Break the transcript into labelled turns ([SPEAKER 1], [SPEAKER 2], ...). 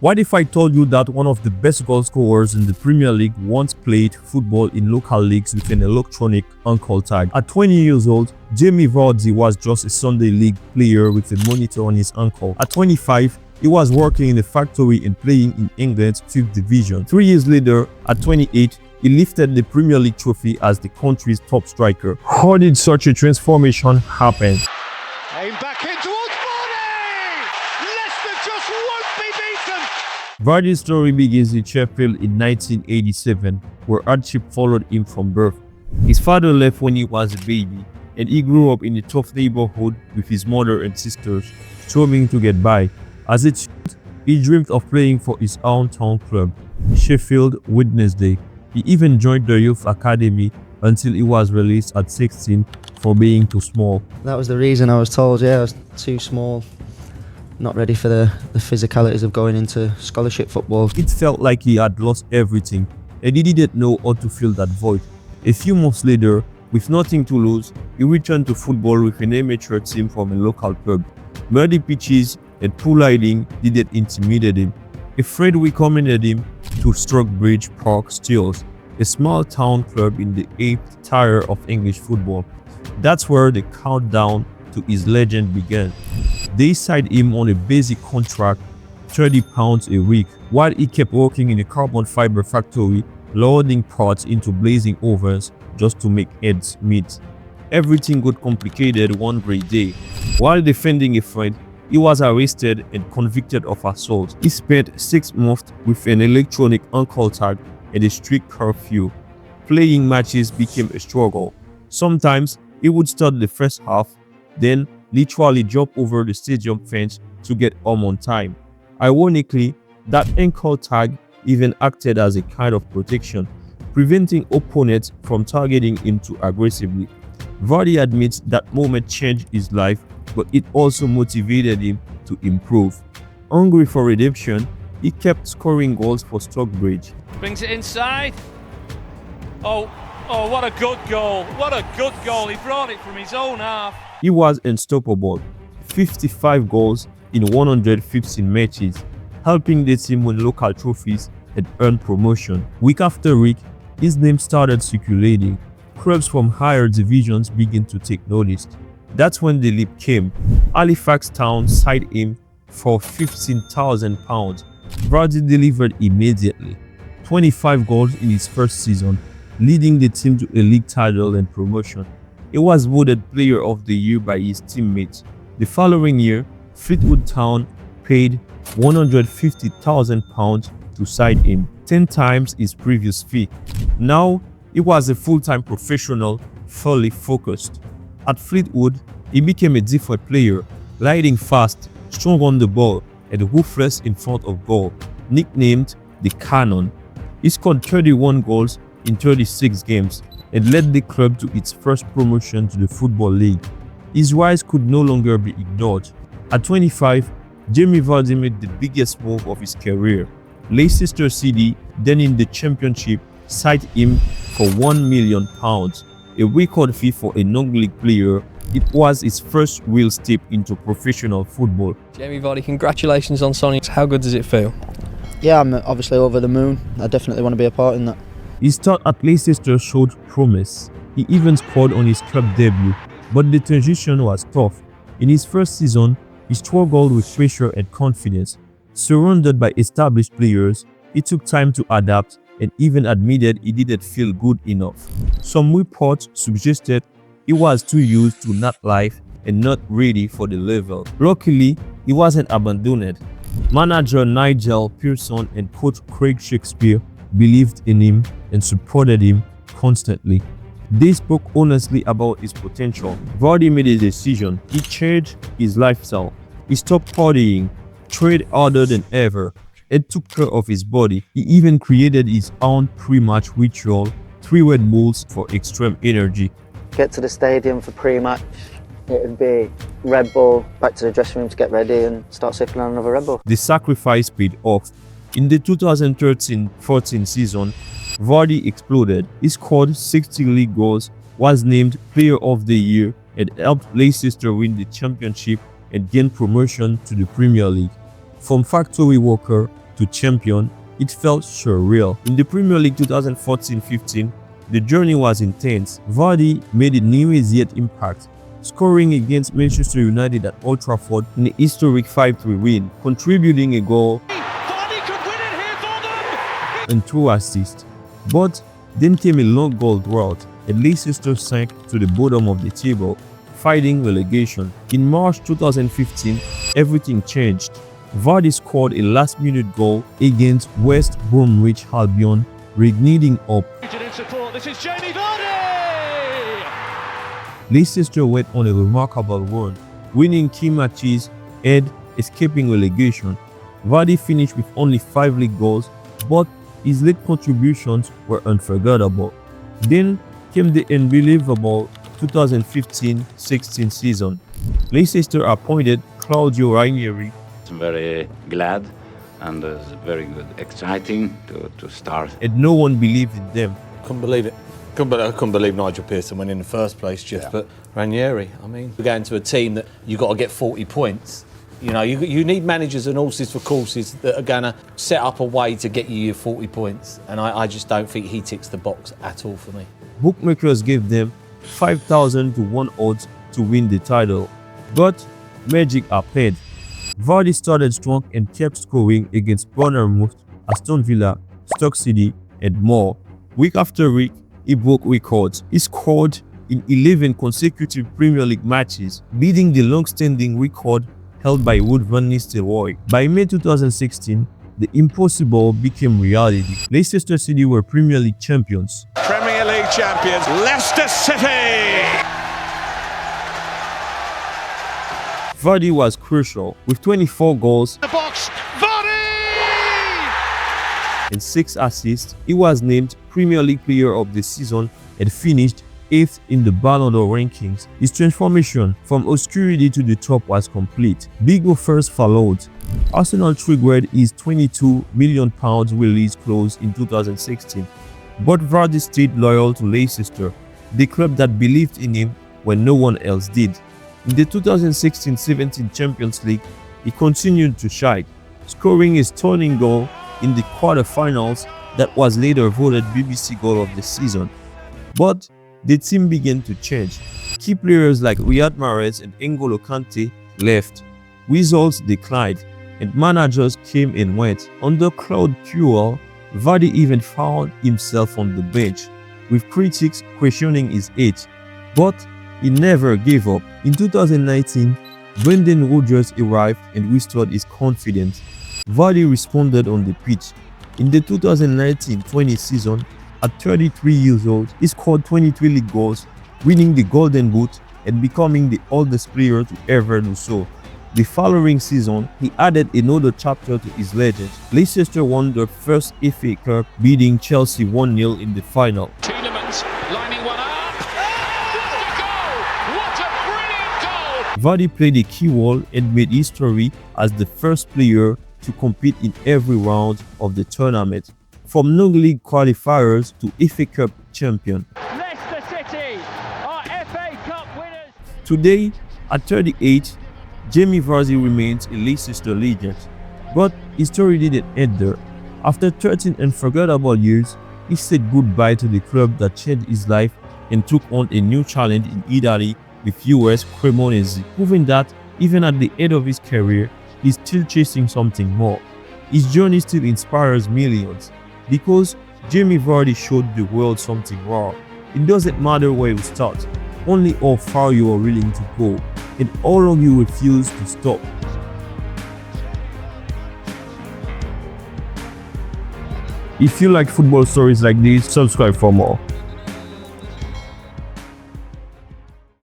[SPEAKER 1] What if I told you that one of the best goal scorers in the Premier League once played football in local leagues with an electronic ankle tag? At 20 years old, Jamie Vardy was just a Sunday league player with a monitor on his ankle. At 25, he was working in a factory and playing in England's 5th division. 3 years later, at 28, he lifted the Premier League trophy as the country's top striker. How did such a transformation happen?
[SPEAKER 2] Aim back in towards Vardy! Leicester just won't be beaten!
[SPEAKER 1] Vardy's story begins in Sheffield in 1987, where hardship followed him from birth. His father left when he was a baby, and he grew up in a tough neighborhood with his mother and sisters, struggling to get by. As a child, he dreamed of playing for his hometown club, Sheffield Wednesday. He even joined the youth academy until he was released at 16 for being too small.
[SPEAKER 3] That was the reason I was told, I was too small, not ready for the physicalities of going into scholarship football.
[SPEAKER 1] It felt like he had lost everything, and he didn't know how to fill that void. A few months later, with nothing to lose, he returned to football with an amateur team from a local club. Muddy pitches and poor lighting didn't intimidate him. A friend recommended him to Stockbridge Park Steels, a small town club in the 8th tier of English football. That's where the countdown to his legend began. They signed him on a basic contract, £30 a week, while he kept working in a carbon fiber factory, loading parts into blazing ovens just to make ends meet. Everything got complicated one great day. While defending a friend, he was arrested and convicted of assault. He spent 6 months with an electronic ankle tag and a strict curfew. Playing matches became a struggle. Sometimes he would start the first half, then literally jump over the stadium fence to get home on time. Ironically, that ankle tag even acted as a kind of protection, preventing opponents from targeting him too aggressively. Vardy admits that moment changed his life, but it also motivated him to improve. Hungry for redemption, he kept scoring goals for Stockbridge.
[SPEAKER 4] Brings it inside. Oh, what a good goal. What a good goal. He brought it from his own half.
[SPEAKER 1] He was unstoppable. 55 goals in 115 matches, helping the team win local trophies and earn promotion. Week after week, his name started circulating. Clubs from higher divisions began to take notice. That's when the leap came. Halifax Town signed him for £15,000. Vardy delivered immediately. 25 goals in his first season, leading the team to a league title and promotion. He was voted Player of the Year by his teammates. The following year, Fleetwood Town paid £150,000 to sign him, 10 times his previous fee. Now, he was a full-time professional, fully focused. At Fleetwood, he became a different player, gliding fast, strong on the ball, and ruthless in front of goal. Nicknamed the Cannon, he scored 31 goals in 36 games and led the club to its first promotion to the Football League. His rise could no longer be ignored. At 25, Jamie Vardy made the biggest move of his career. Leicester City, then in the Championship, signed him for £1 million. A record fee for a non-league player. It was his first real step into professional football.
[SPEAKER 5] Jamie Vardy, congratulations on signing. How good does it feel?
[SPEAKER 3] Yeah, I'm obviously over the moon. I definitely want to be a part in that.
[SPEAKER 1] His start at Leicester showed promise. He even scored on his club debut, but the transition was tough. In his first season, he struggled with pressure and confidence. Surrounded by established players, it took time to adapt and even admitted he didn't feel good enough. Some reports suggested he was too used to nightlife and not ready for the level. Luckily, he wasn't abandoned. Manager Nigel Pearson and coach Craig Shakespeare believed in him and supported him constantly. They spoke honestly about his potential. Vardy made a decision. He changed his lifestyle. He stopped partying, trained harder than ever, and took care of his body. He even created his own pre-match ritual, 3 Red Bulls for extreme energy.
[SPEAKER 3] Get to the stadium for pre-match, it'd be Red Bull, back to the dressing room to get ready and start sipping on another Red Bull.
[SPEAKER 1] The sacrifice paid off. In the 2013-14 season, Vardy exploded. He scored 60 league goals, was named Player of the Year, and helped Leicester win the Championship and gain promotion to the Premier League. From factory worker to champion, it felt surreal. In the Premier League 2014-15, the journey was intense. Vardy made a newest yet impact, scoring against Manchester United at Old Trafford in a historic 5-3 win, contributing a goal
[SPEAKER 2] Vardy could win it here for them.
[SPEAKER 1] and 2 assists. But then came a long goal drought, and Leicester sank to the bottom of the table, fighting relegation. In March 2015, everything changed. Vardy scored a last-minute goal against West Bromwich Albion, reigniting up.
[SPEAKER 2] In support, this is Jamie Vardy.
[SPEAKER 1] Leicester went on a remarkable run, winning key matches and escaping relegation. Vardy finished with only 5 league goals, but his late contributions were unforgettable. Then came the unbelievable 2015-16 season. Leicester appointed Claudio Ranieri.
[SPEAKER 6] I'm very glad and it's very good, exciting to start.
[SPEAKER 1] And no one believed in them.
[SPEAKER 7] Couldn't believe it. I couldn't believe Nigel Pearson went in the first place, Jeff. But Ranieri, I mean, we're going to a team that you've got to get 40 points. You know, you need managers and horses for courses that are going to set up a way to get you your 40 points. And I just don't think he ticks the box at all for me.
[SPEAKER 1] Bookmakers gave them 5,000 to 1 odds to win the title. But magic appeared. Vardy started strong and kept scoring against Bournemouth, Aston Villa, Stoke City, and more. Week after week, he broke records. He scored in 11 consecutive Premier League matches, beating the long-standing record held by Ruud van Nistelrooy. By May 2016, the impossible became reality. Leicester City were Premier League champions.
[SPEAKER 2] Premier League champions, Leicester City.
[SPEAKER 1] Vardy was crucial. With 24 goals
[SPEAKER 2] The box, Vardy.
[SPEAKER 1] and 6 assists, he was named Premier League Player of the Season and finished 8th in the Ballon d'Or rankings. His transformation from obscurity to the top was complete. Big offers followed. Arsenal triggered his £22 million release clause in 2016. But Vardy stayed loyal to Leicester, the club that believed in him when no one else did. In the 2016-17 Champions League, he continued to shine, scoring a stunning goal in the quarter-finals that was later voted BBC Goal of the Season. But the team began to change. Key players like Riyad Mahrez and N'Golo Kante left. Results declined, and managers came and went. Under Claude Puel, Vardy even found himself on the bench, with critics questioning his age. But he never gave up. In 2019, Brendan Rodgers arrived and restored his confidence. Vardy responded on the pitch. In the 2019-20 season, at 33 years old, he scored 23 league goals, winning the Golden Boot and becoming the oldest player to ever do so. The following season, he added another chapter to his legend. Leicester won their first FA Cup, beating Chelsea 1-0 in the final.
[SPEAKER 4] Tielemans lining one up. What a goal! What a brilliant goal!
[SPEAKER 1] Vardy played a key role and made history as the first player to compete in every round of the tournament, from non-league qualifiers to FA Cup champion.
[SPEAKER 2] Leicester City are FA Cup winners.
[SPEAKER 1] Today, at 38, Jamie Vardy remains a Leicester legend. But his story didn't end there. After 13 unforgettable years, he said goodbye to the club that changed his life and took on a new challenge in Italy with US Cremonese, proving that even at the end of his career, he's still chasing something more. His journey still inspires millions because Jamie Vardy showed the world something raw. It doesn't matter where you start, only how far you are willing to go and how long you refuse to stop. If you like football stories like this, subscribe for more.